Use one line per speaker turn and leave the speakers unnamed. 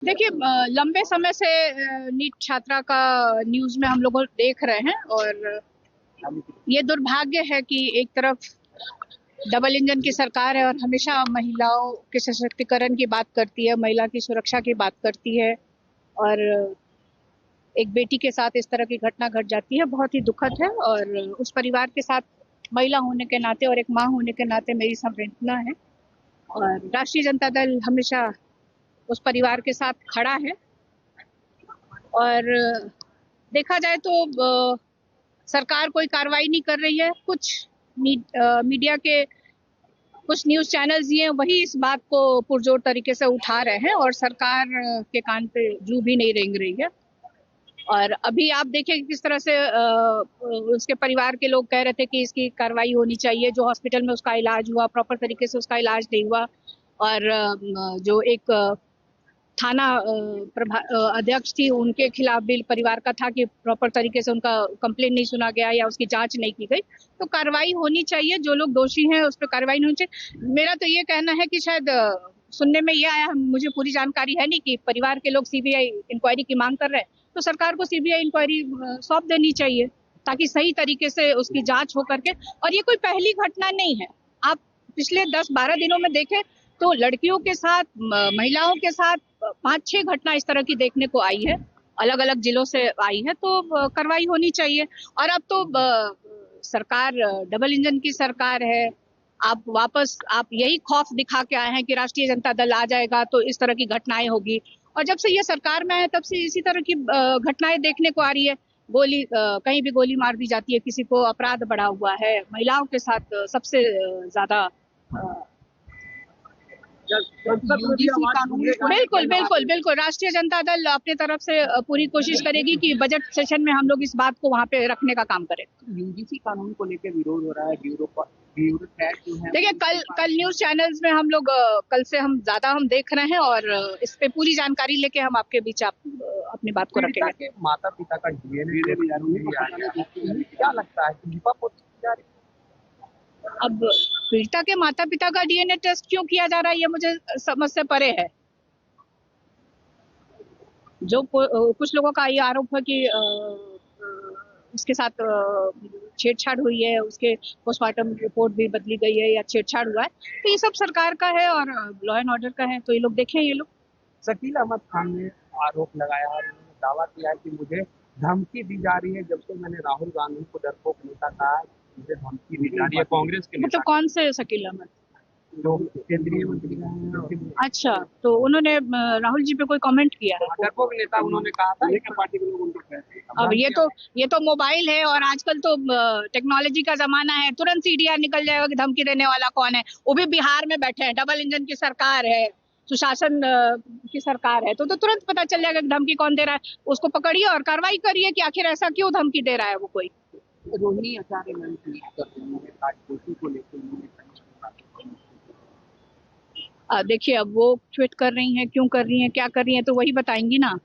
देखिए, लंबे समय से नीट छात्रा का न्यूज में हम लोग देख रहे हैं और ये दुर्भाग्य है कि एक तरफ डबल इंजन की सरकार है और हमेशा महिलाओं के सशक्तिकरण की बात करती है, महिला की सुरक्षा की बात करती है और एक बेटी के साथ इस तरह की घटना घट जाती है, बहुत ही दुखद है। और उस परिवार के साथ महिला होने के नाते और एक माँ होने के नाते मेरी संवेदना है और राष्ट्रीय जनता दल हमेशा उस परिवार के साथ खड़ा है। और देखा जाए तो सरकार कोई कार्रवाई नहीं कर रही है। कुछ मीडिया के कुछ न्यूज चैनल्स ये वही इस बात को पुरजोर तरीके से उठा रहे हैं और सरकार के कान पे जू भी नहीं रेंग रही है। और अभी आप देखिए किस तरह से उसके परिवार के लोग कह रहे थे कि इसकी कार्रवाई होनी चाहिए। जो हॉस्पिटल में उसका इलाज हुआ, प्रॉपर तरीके से उसका इलाज नहीं हुआ और जो एक थाना अध्यक्ष थी, उनके खिलाफ भी परिवार का था कि प्रॉपर तरीके से उनका कंप्लेंट नहीं सुना गया या उसकी जांच नहीं की गई। तो कार्रवाई होनी चाहिए, जो लोग दोषी हैं उस पर कार्रवाई नहीं होनी चाहिए। मेरा तो ये कहना है कि शायद सुनने में ये आया, मुझे पूरी जानकारी है नहीं, कि परिवार के लोग सीबीआई इंक्वायरी की मांग कर रहे हैं, तो सरकार को सीबीआई इंक्वायरी सौंप देनी चाहिए ताकि सही तरीके से उसकी जांच हो करके। और ये कोई पहली घटना नहीं है। आप पिछले 10-12 दिनों में देखें तो लड़कियों के साथ, महिलाओं के साथ 5-6 घटना इस तरह की देखने को आई है, अलग अलग जिलों से आई है। तो कार्रवाई होनी चाहिए। और अब तो सरकार डबल इंजन की सरकार है। आप यही खौफ दिखा के आए हैं कि राष्ट्रीय जनता दल आ जाएगा तो इस तरह की घटनाएं होगी। और जब से ये सरकार में है तब से इसी तरह की घटनाएं देखने को आ रही है। कहीं भी गोली मार दी जाती है किसी को, अपराध बढ़ा हुआ है, महिलाओं के साथ सबसे ज्यादा। बिल्कुल बिल्कुल बिल्कुल, राष्ट्रीय जनता दल अपनी तरफ से पूरी कोशिश करेगी कि बजट सेशन में हम लोग इस बात को वहाँ पे रखने का काम करें।
यूजीसी कानून को लेकर विरोध हो रहा है,
देखिए, कल न्यूज चैनल्स में हम लोग कल से हम देख रहे हैं और इस पे पूरी जानकारी लेके हम आपके बीच अपनी बात को रखेंगे।
माता पिता का डीएनए क्या लगता है
अब पीड़िता के माता पिता का डीएनए टेस्ट क्यों किया जा रहा है, ये मुझे समझ से परे है। जो कुछ लोगों का ये आरोप है कि उसके साथ छेड़छाड़ हुई है, उसके पोस्टमार्टम रिपोर्ट भी बदली गई है या छेड़छाड़ हुआ है, तो ये सब सरकार का है और लॉ एंड ऑर्डर का है। तो ये लोग देखें। ये लोग
शकील अहमद खान ने आरोप लगाया और दावा किया कि मुझे धमकी दी जा रही है। जब से मैंने राहुल गांधी को डरपोक नेता कहा, मुझे धमकी दी जा रही है कांग्रेस के।
मतलब कौन से शकील अहमद?
जो केंद्रीय मंत्री हैं।
अच्छा, तो उन्होंने राहुल जी पे कोई कमेंट किया है?
डरपोक नेता उन्होंने कहा था, लेकिन पार्टी के लोग उनको कहते हैं।
अब ये तो मोबाइल है और आजकल तो टेक्नोलॉजी का जमाना है, तुरंत सीडीआर निकल जाएगा कि धमकी देने वाला कौन है। वो भी बिहार में बैठे हैं, डबल इंजन की सरकार है, सुशासन की सरकार है, तो तुरंत पता चल जाएगा कि धमकी कौन दे रहा है। उसको पकड़िए और कार्रवाई करिए कि आखिर ऐसा क्यों धमकी दे रहा है वो कोई।
रोहिणी आचार्य मैंने ट्वीट कर रही है राजकोषी को लेकर।
देखिए, अब वो ट्वीट कर रही हैं, क्यों कर रही हैं, क्या कर रही हैं, तो वही बताएंगी ना।